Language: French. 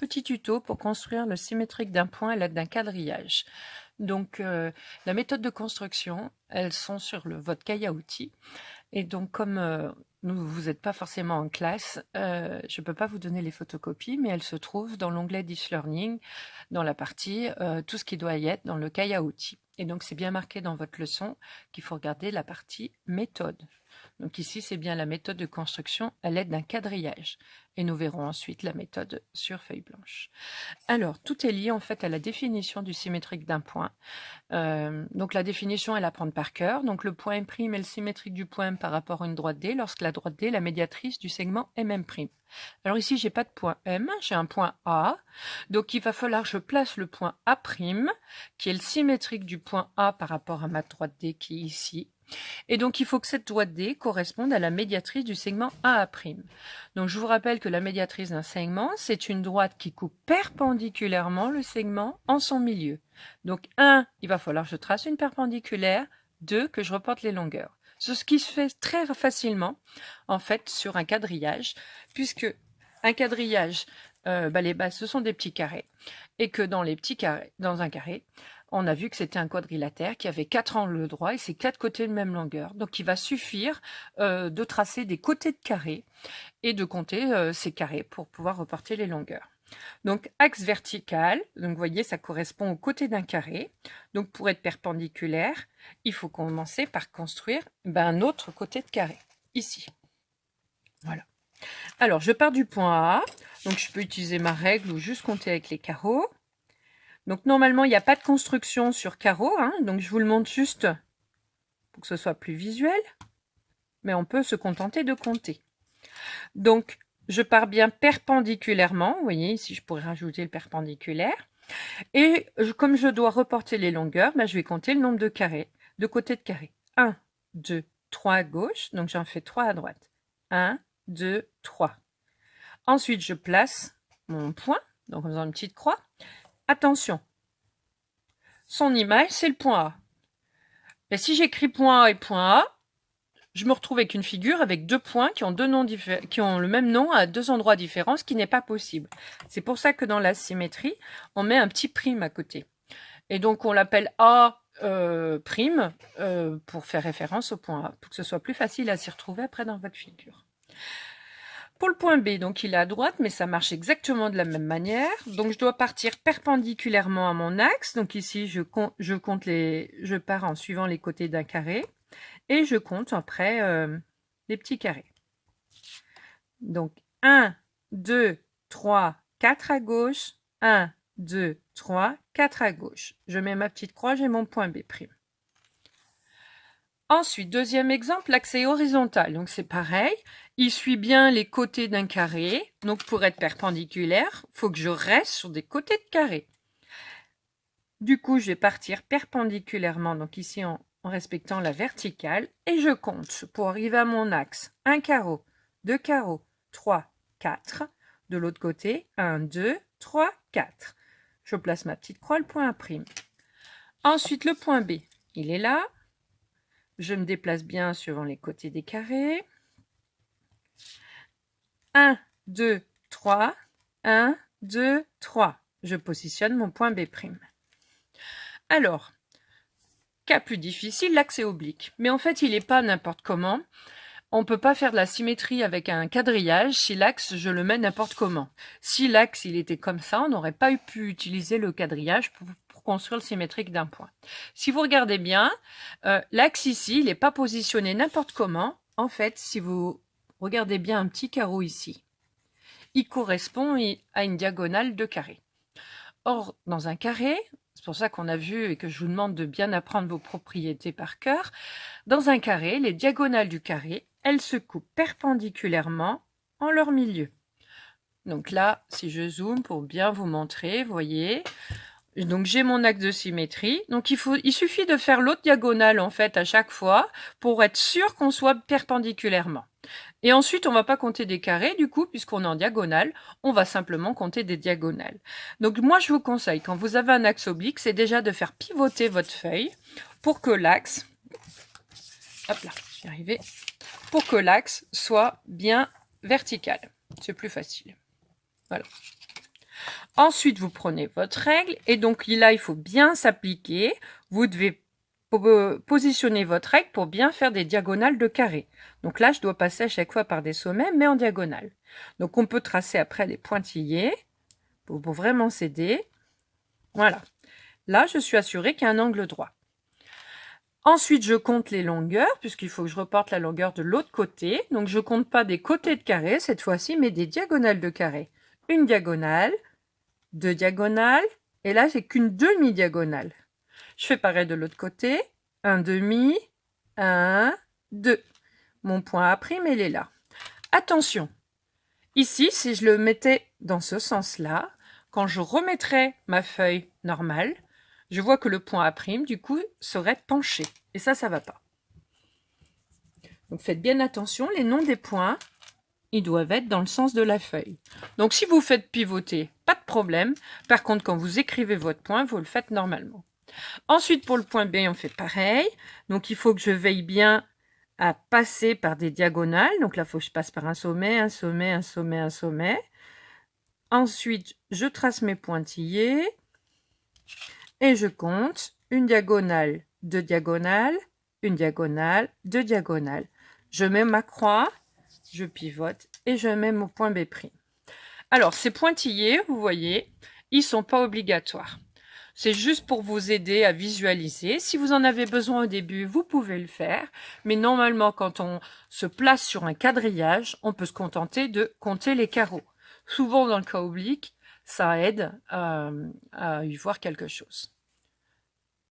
Petit tuto pour construire le symétrique d'un point à l'aide d'un quadrillage. Donc la méthode de construction, elles sont sur votre cahier à outils. Et donc comme vous n'êtes pas forcément en classe, je ne peux pas vous donner les photocopies, mais elles se trouvent dans l'onglet This Learning, dans la partie tout ce qui doit y être dans le cahier à outils. Et donc c'est bien marqué dans votre leçon qu'il faut regarder la partie méthode. Donc ici, c'est bien la méthode de construction à l'aide d'un quadrillage. Et nous verrons ensuite la méthode sur feuille blanche. Alors, tout est lié en fait à la définition du symétrique d'un point. Donc la définition, elle à prendre par cœur. Donc le point M' est le symétrique du point M par rapport à une droite D, lorsque la droite D est la médiatrice du segment MM'. Alors ici, j'ai pas de point M, j'ai un point A. Donc il va falloir que je place le point A', qui est le symétrique du point A par rapport à ma droite D qui est ici. Et donc, il faut que cette droite D corresponde à la médiatrice du segment AA'. Donc, je vous rappelle que la médiatrice d'un segment, c'est une droite qui coupe perpendiculairement le segment en son milieu. Donc, 1, il va falloir que je trace une perpendiculaire. 2, que je reporte les longueurs. C'est ce qui se fait très facilement, en fait, sur un quadrillage, puisque un quadrillage, les bases, ce sont des petits carrés. Et que dans un carré, on a vu que c'était un quadrilatère qui avait 4 angles droits et c'est 4 côtés de même longueur. Donc il va suffire de tracer des côtés de carré et de compter ces carrés pour pouvoir reporter les longueurs. Donc axe vertical, donc vous voyez ça correspond au côté d'un carré. Donc pour être perpendiculaire, il faut commencer par construire un autre côté de carré, ici. Voilà. Alors je pars du point A, donc je peux utiliser ma règle ou juste compter avec les carreaux. Donc normalement, il n'y a pas de construction sur carreau, donc je vous le montre juste pour que ce soit plus visuel, mais on peut se contenter de compter. Donc, je pars bien perpendiculairement, vous voyez, ici je pourrais rajouter le perpendiculaire, et comme je dois reporter les longueurs, je vais compter le nombre de carrés, de côtés de carré. 1, 2, 3 à gauche, donc j'en fais 3 à droite. 1, 2, 3. Ensuite, je place mon point, donc en faisant une petite croix. Attention, son image, c'est le point A. Et si j'écris point A et point A, je me retrouve avec une figure avec deux points qui ont le même nom à deux endroits différents, ce qui n'est pas possible. C'est pour ça que dans la symétrie, on met un petit prime à côté. Et donc, on l'appelle A' pour faire référence au point A, pour que ce soit plus facile à s'y retrouver après dans votre figure. Pour le point B, donc il est à droite, mais ça marche exactement de la même manière. Donc je dois partir perpendiculairement à mon axe. Donc ici, je pars en suivant les côtés d'un carré. Et je compte après les petits carrés. Donc 1, 2, 3, 4 à gauche. 1, 2, 3, 4 à gauche. Je mets ma petite croix, j'ai mon point B'. Ensuite, deuxième exemple, l'axe est horizontal. Donc c'est pareil, il suit bien les côtés d'un carré. Donc pour être perpendiculaire, il faut que je reste sur des côtés de carré. Du coup, je vais partir perpendiculairement, donc ici en respectant la verticale, et je compte pour arriver à mon axe. 1 carreau, 2 carreaux, 3, 4. De l'autre côté, 1, 2, 3, 4. Je place ma petite croix, le point A'. Ensuite, le point B, il est là. Je me déplace bien suivant les côtés des carrés. 1, 2, 3. 1, 2, 3. Je positionne mon point B'. Alors, cas plus difficile, l'axe est oblique. Mais en fait, il n'est pas n'importe comment. On ne peut pas faire de la symétrie avec un quadrillage si l'axe, je le mets n'importe comment. Si l'axe, il était comme ça, on n'aurait pas pu utiliser le quadrillage pour construire le symétrique d'un point. Si vous regardez bien, l'axe ici, il n'est pas positionné n'importe comment. En fait, si vous regardez bien un petit carreau ici, il correspond à une diagonale de carré. Or, dans un carré, c'est pour ça qu'on a vu et que je vous demande de bien apprendre vos propriétés par cœur, dans un carré, les diagonales du carré, elles se coupent perpendiculairement en leur milieu. Donc là, si je zoome pour bien vous montrer, vous voyez, donc j'ai mon axe de symétrie. Donc il suffit de faire l'autre diagonale en fait à chaque fois pour être sûr qu'on soit perpendiculairement. Et ensuite, on ne va pas compter des carrés du coup, puisqu'on est en diagonale, on va simplement compter des diagonales. Donc moi, je vous conseille, quand vous avez un axe oblique, c'est déjà de faire pivoter votre feuille pour que l'axe, hop là, j'y arrivé, pour que l'axe soit bien vertical. C'est plus facile. Voilà. Ensuite, vous prenez votre règle et donc là, il faut bien s'appliquer. Vous devez positionner votre règle pour bien faire des diagonales de carré. Donc là, je dois passer à chaque fois par des sommets, mais en diagonale. Donc on peut tracer après les pointillés pour vraiment s'aider. Voilà. Là, je suis assurée qu'il y a un angle droit. Ensuite, je compte les longueurs, puisqu'il faut que je reporte la longueur de l'autre côté. Donc, je compte pas des côtés de carré cette fois-ci, mais des diagonales de carré. Une diagonale, deux diagonales, et là, j'ai qu'une demi-diagonale. Je fais pareil de l'autre côté. Un demi, un, deux. Mon point A', il est là. Attention, ici, si je le mettais dans ce sens-là, quand je remettrais ma feuille normale, je vois que le point A', du coup, serait penché. Et ça va pas. Donc, faites bien attention, les noms des points, ils doivent être dans le sens de la feuille. Donc, si vous faites pivoter, pas de problème. Par contre, quand vous écrivez votre point, vous le faites normalement. Ensuite, pour le point B, on fait pareil. Donc, il faut que je veille bien à passer par des diagonales. Donc là, il faut que je passe par un sommet, un sommet, un sommet, un sommet. Ensuite, je trace mes pointillés. Et je compte une diagonale, deux diagonales, une diagonale, deux diagonales. Je mets ma croix, je pivote et je mets mon point B'. Alors, ces pointillés, vous voyez, ils ne sont pas obligatoires. C'est juste pour vous aider à visualiser. Si vous en avez besoin au début, vous pouvez le faire. Mais normalement, quand on se place sur un quadrillage, on peut se contenter de compter les carreaux. Souvent, dans le cas oblique, ça aide à y voir quelque chose.